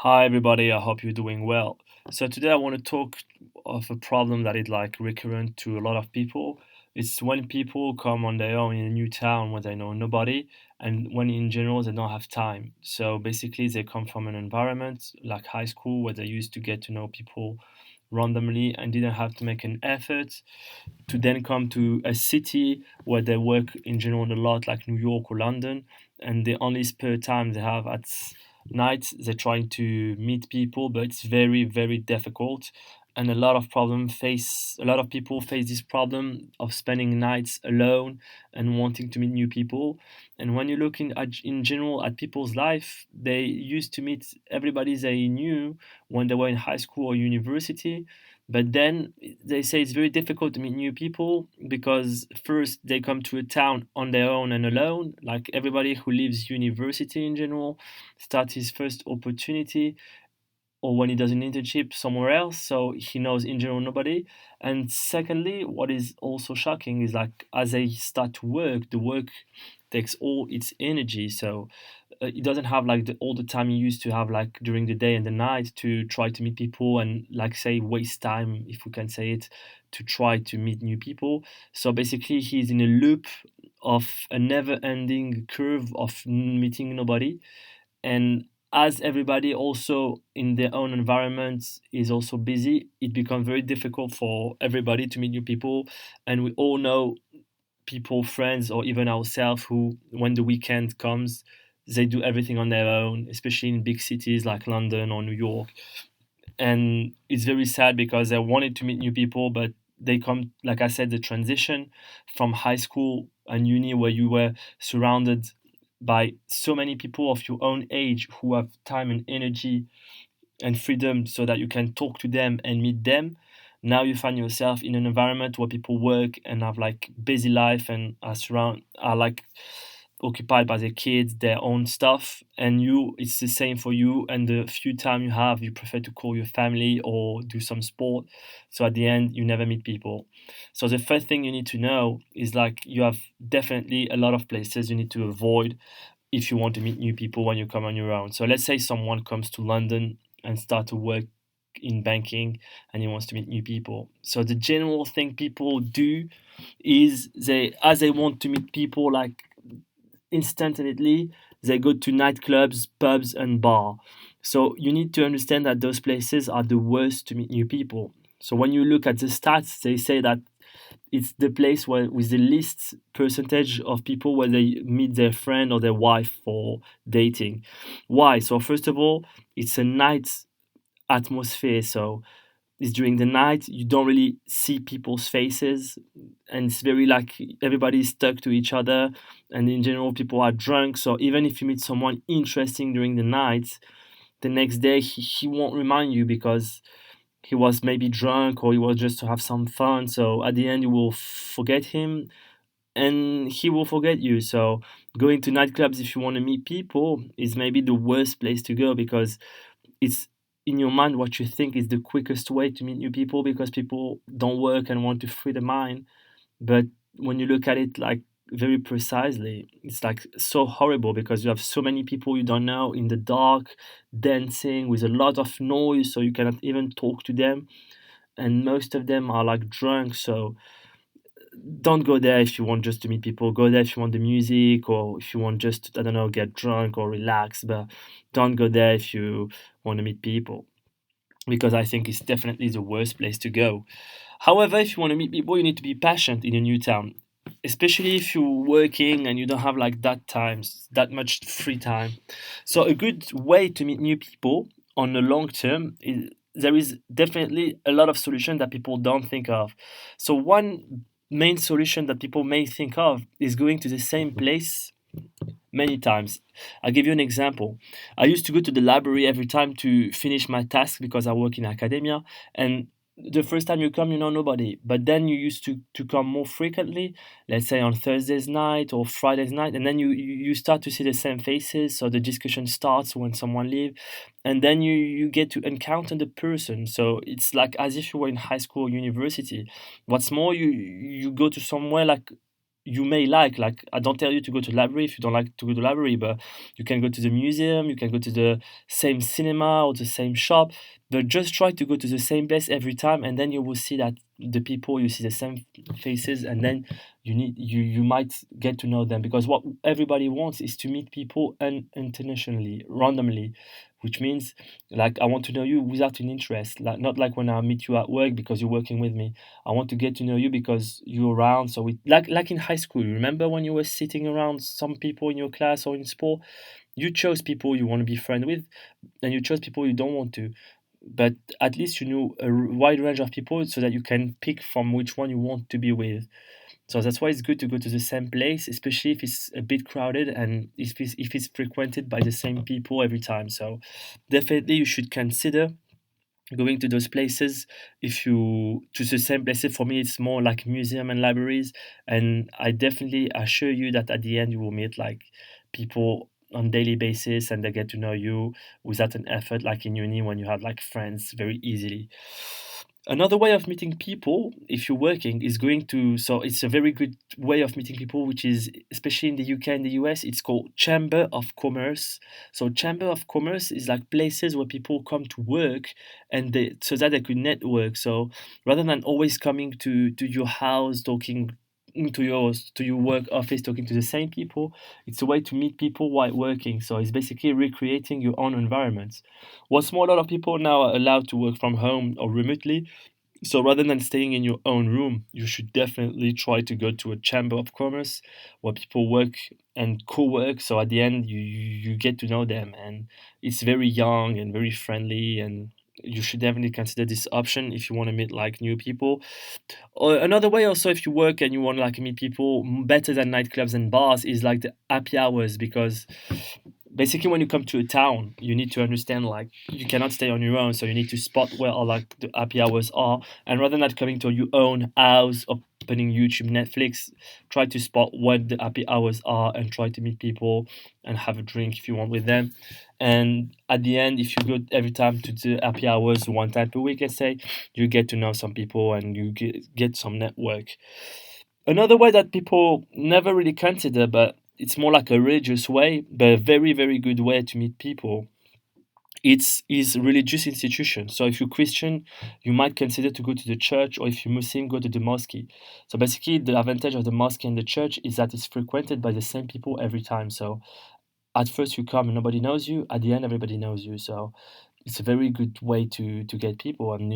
Hi everybody, I hope you're doing well. So today I want to talk of a problem that is like recurrent to a lot of people. It's when people come on their own in a new town where they know nobody and when in general they don't have time. So basically they come from an environment like high school where they used to get to know people randomly and didn't have to make an effort to then come to a city where they work in general a lot, like New York or London, and the only spare time they have at night, they're trying to meet people, but it's very, very difficult. And a lot of people face this problem of spending nights alone and wanting to meet new people. And when you look in general at people's life, they used to meet everybody they knew when they were in high school or university, but then they say it's very difficult to meet new people because first they come to a town on their own and alone, like everybody who leaves university in general, start his first opportunity or when he does an internship somewhere else, so he knows in general nobody. And secondly, what is also shocking is like as they start to work, the work takes all its energy. So it doesn't have like all the time you used to have like during the day and the night to try to meet people and like say waste time, if we can say it, to try to meet new people. So basically he's in a loop of a never ending curve of meeting nobody. And as everybody also in their own environment is also busy, it becomes very difficult for everybody to meet new people. And we all know people, friends, or even ourselves who, when the weekend comes, they do everything on their own, especially in big cities like London or New York. And it's very sad because they wanted to meet new people, but they come, like I said, the transition from high school and uni where you were surrounded by so many people of your own age who have time and energy and freedom so that you can talk to them and meet them. Now you find yourself in an environment where people work and have like busy life and are like occupied by their kids, their own stuff, and you it's the same for you. And the few time you have, you prefer to call your family or do some sport. So at the end, you never meet people. So the first thing you need to know is like you have definitely a lot of places you need to avoid if you want to meet new people when you come on your own. So let's say someone comes to London and start to work in banking and he wants to meet new people. So the general thing people do is they want to meet people like instantly, they go to nightclubs, pubs and bar. So you need to understand that those places are the worst to meet new people. So when you look at the stats, they say that it's the place where with the least percentage of people where they meet their friend or their wife for dating. Why? So first of all, it's a night atmosphere. So it's during the night, you don't really see people's faces, and it's very like everybody's stuck to each other, and in general people are drunk. So even if you meet someone interesting during the night, the next day he won't remind you because he was maybe drunk or he was just to have some fun. So at the end, you will forget him and he will forget you. So going to nightclubs if you want to meet people is maybe the worst place to go because it's in your mind what you think is the quickest way to meet new people because people don't work and want to free the mind. But when you look at it like very precisely, it's like so horrible because you have so many people you don't know in the dark dancing with a lot of noise, so you cannot even talk to them. And most of them are like drunk. So don't go there if you want just to meet people. Go there if you want the music or if you want just, I don't know, get drunk or relax. But don't go there if you want to meet people because I think it's definitely the worst place to go. However, if you want to meet people, you need to be patient in a new town, especially if you're working and you don't have like that much free time. So a good way to meet new people on the long term is there is definitely a lot of solutions that people don't think of. So one main solution that people may think of is going to the same place many times. I'll give you an example. I used to go to the library every time to finish my task because I work in academia. And the first time you come, you know nobody. But then you used to come more frequently, let's say on Thursday's night or Friday's night. And then you start to see the same faces. So the discussion starts when someone leaves. And then you get to encounter the person. So it's like as if you were in high school or university. What's more, you go to somewhere like you may like I don't tell you to go to the library if you don't like to go to the library, but you can go to the museum, you can go to the same cinema or the same shop, but just try to go to the same place every time, and then you will see that the people, you see the same faces, and then you might get to know them, because what everybody wants is to meet people internationally, randomly, which means like I want to know you without an interest, like not like when I meet you at work because you're working with me. I want to get to know you because you're around. So we like in high school. Remember when you were sitting around some people in your class or in sport? You chose people you want to be friend with, and you chose people you don't want to. But at least you know a wide range of people so that you can pick from which one you want to be with. So that's why it's good to go to the same place, especially if it's a bit crowded and if it's frequented by the same people every time. So definitely you should consider going to those places. If you to the same places, for me it's more like museum and libraries, and I definitely assure you that at the end you will meet like people on daily basis, and they get to know you without an effort, like in uni when you have like friends very easily. Another way of meeting people if you're working is going to, so it's a very good way of meeting people, which is especially in the UK and the US, it's called Chamber of Commerce. So Chamber of Commerce is like places where people come to work, and they, so that they could network. So rather than always coming to your house talking, to your work office talking to the same people, it's a way to meet people while working. So it's basically recreating your own environment. What's more, a lot of people now are allowed to work from home or remotely, so rather than staying in your own room, you should definitely try to go to a chamber of commerce where people work and co-work. So at the end, you get to know them, and it's very young and very friendly, and you should definitely consider this option if you want to meet like new people. Or another way also, if you work and you want to like meet people, better than nightclubs and bars is like the happy hours, because basically when you come to a town you need to understand like you cannot stay on your own, so you need to spot where all like the happy hours are, and rather than coming to your own house, opening YouTube, Netflix, try to spot what the happy hours are and try to meet people and have a drink if you want with them. And at the end, if you go every time to the happy hours one time per week, let's say, you get to know some people and you get some network. Another way that people never really consider, but it's more like a religious way, but a very, very good way to meet people. It's is religious institution. So if you're Christian, you might consider to go to the church, or if you're Muslim, go to the mosque. So basically, the advantage of the mosque and the church is that it's frequented by the same people every time. So at first you come and nobody knows you. At the end, everybody knows you. So it's a very good way to get people. And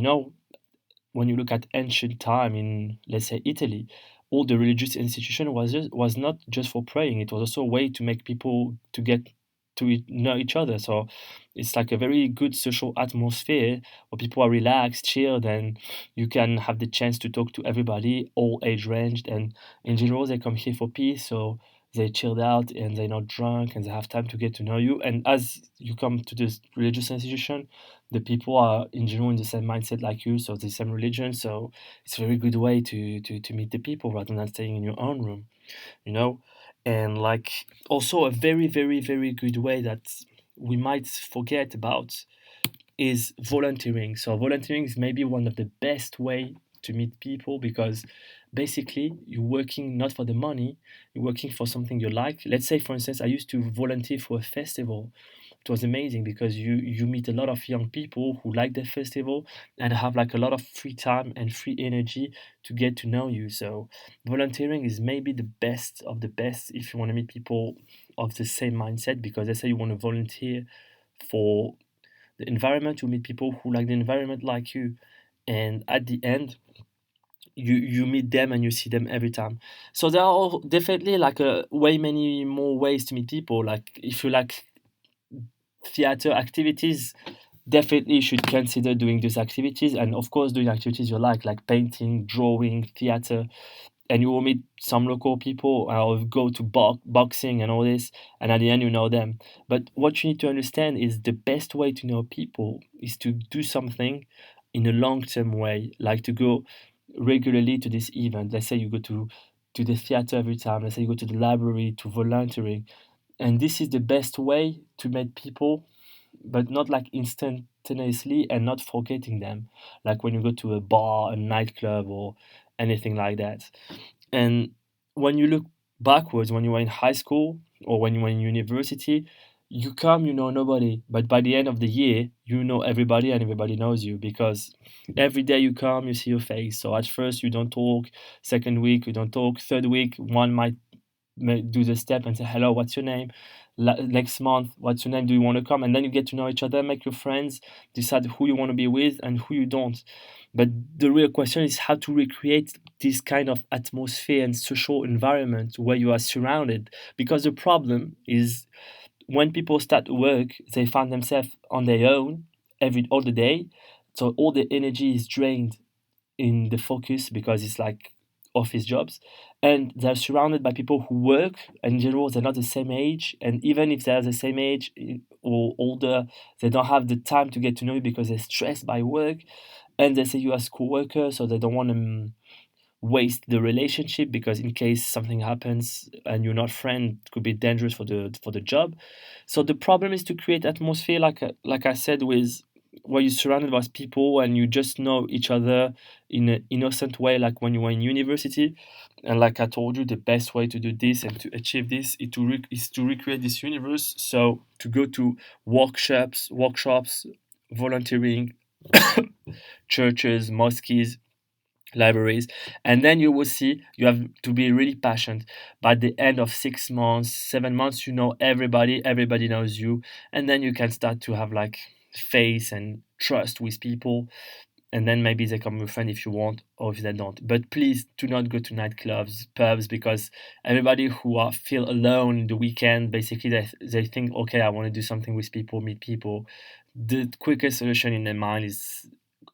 when you look at ancient time in, let's say, Italy, all the religious institution was not just for praying. It was also a way to make people to get to know each other. So it's like a very good social atmosphere where people are relaxed, chilled, and you can have the chance to talk to everybody, all age ranged. And in general, they come here for peace. So they chilled out and they're not drunk and they have time to get to know you. And as you come to this religious institution, the people are in general in the same mindset like you, so the same religion. So it's a very good way to meet the people rather than staying in your own room, you know. And like also a very very very good way that we might forget about is volunteering. So volunteering is maybe one of the best way to meet people, because basically you're working not for the money, you're working for something you like. Let's say for instance I used to volunteer for a festival. It was amazing because you meet a lot of young people who like the festival and have like a lot of free time and free energy to get to know you. So volunteering is maybe the best of the best if you want to meet people of the same mindset, because let's say you want to volunteer for the environment, you meet people who like the environment like you, and at the end you meet them and you see them every time. So there are definitely like a way many more ways to meet people. Like if you like theater activities, definitely you should consider doing these activities, and of course doing activities you like painting, drawing, theater, and you will meet some local people or go to boxing and all this, and at the end you know them. But what you need to understand is the best way to know people is to do something in a long-term way, like to go regularly to this event. Let's say you go to the theater every time, let's say you go to the library, to volunteering, and this is the best way to meet people, but not like instantaneously and not forgetting them, like when you go to a bar, a nightclub, or anything like that. And when you look backwards, when you were in high school or when you were in university, you come, you know nobody, but by the end of the year, you know everybody and everybody knows you because every day you come, you see your face. So at first you don't talk, second week you don't talk, third week one might do the step and say hello, what's your name, next month what's your name, do you want to come, and then you get to know each other, make your friends, decide who you want to be with and who you don't. But the real question is how to recreate this kind of atmosphere and social environment where you are surrounded, because the problem is when people start work they find themselves on their own every all the day, so all the energy is drained in the focus because it's like office jobs, and they're surrounded by people who work, and in general they're not the same age, and even if they're the same age or older, they don't have the time to get to know you because they're stressed by work, and they say you as co-worker, so they don't want to waste the relationship because in case something happens and you're not friend, it could be dangerous for the job. So the problem is to create atmosphere like I said, with where you're surrounded by people and you just know each other in an innocent way, like when you were in university. And like I told you, the best way to do this and to achieve this is to recreate this universe. So to go to workshops, volunteering, churches, mosques, libraries, and then you will see you have to be really passionate. By the end of 6 months, 7 months, you know everybody knows you, and then you can start to have like faith and trust with people, and then maybe they come your friend if you want or if they don't. But please do not go to nightclubs, pubs, because everybody who are feel alone the weekend, basically they think, okay, I want to do something with people, meet people. The quickest solution in their mind is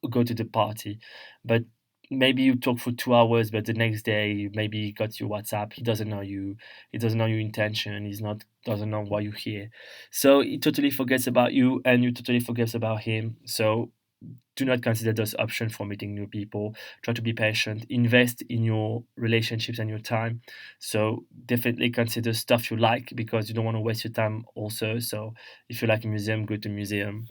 go to the party. But maybe you talk for 2 hours, but the next day maybe he got your WhatsApp, he doesn't know you, he doesn't know your intention, he's not doesn't know why you're here. So he totally forgets about you and you totally forgets about him. So do not consider those options for meeting new people. Try to be patient, invest in your relationships and your time. So definitely consider stuff you like because you don't want to waste your time also. So if you like a museum, go to museum.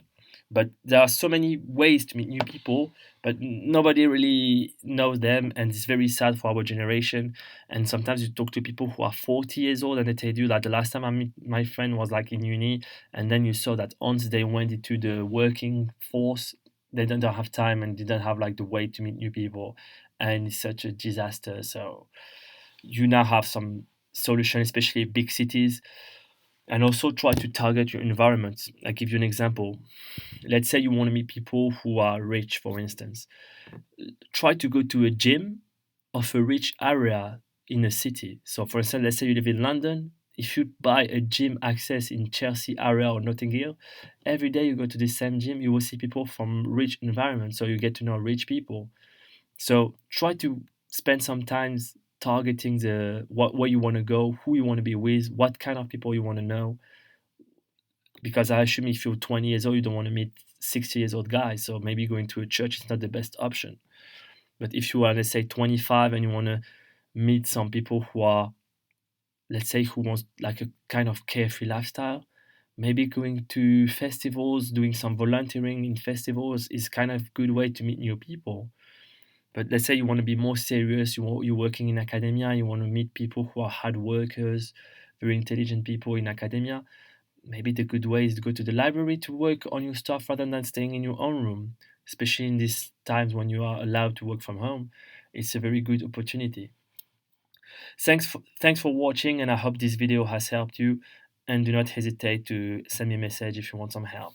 But there are so many ways to meet new people, but nobody really knows them, and it's very sad for our generation. And sometimes you talk to people who are 40 years old and they tell you that the last time I met my friend was like in uni, and then you saw that once they went into the working force, they don't have time and didn't have like the way to meet new people, and it's such a disaster. So you now have some solution, especially big cities, and also try to target your environment. I give you an example. Let's say you want to meet people who are rich, for instance. Try to go to a gym of a rich area in a city. So, for instance, let's say you live in London. If you buy a gym access in Chelsea area or Notting Hill, every day you go to the same gym, you will see people from rich environments. So you get to know rich people. So try to spend some time targeting the what where you want to go, who you want to be with, what kind of people you want to know, because I assume if you're 20 years old, you don't want to meet 60 years old guys. So maybe going to a church is not the best option. But if you are, let's say, 25 and you want to meet some people who are, let's say, who wants like a kind of carefree lifestyle, maybe going to festivals, doing some volunteering in festivals is kind of good way to meet new people. But let's say you want to be more serious, you're working in academia, you want to meet people who are hard workers, very intelligent people in academia, maybe the good way is to go to the library to work on your stuff rather than staying in your own room, especially in these times when you are allowed to work from home. It's a very good opportunity. Thanks for watching, and I hope this video has helped you, and do not hesitate to send me a message if you want some help.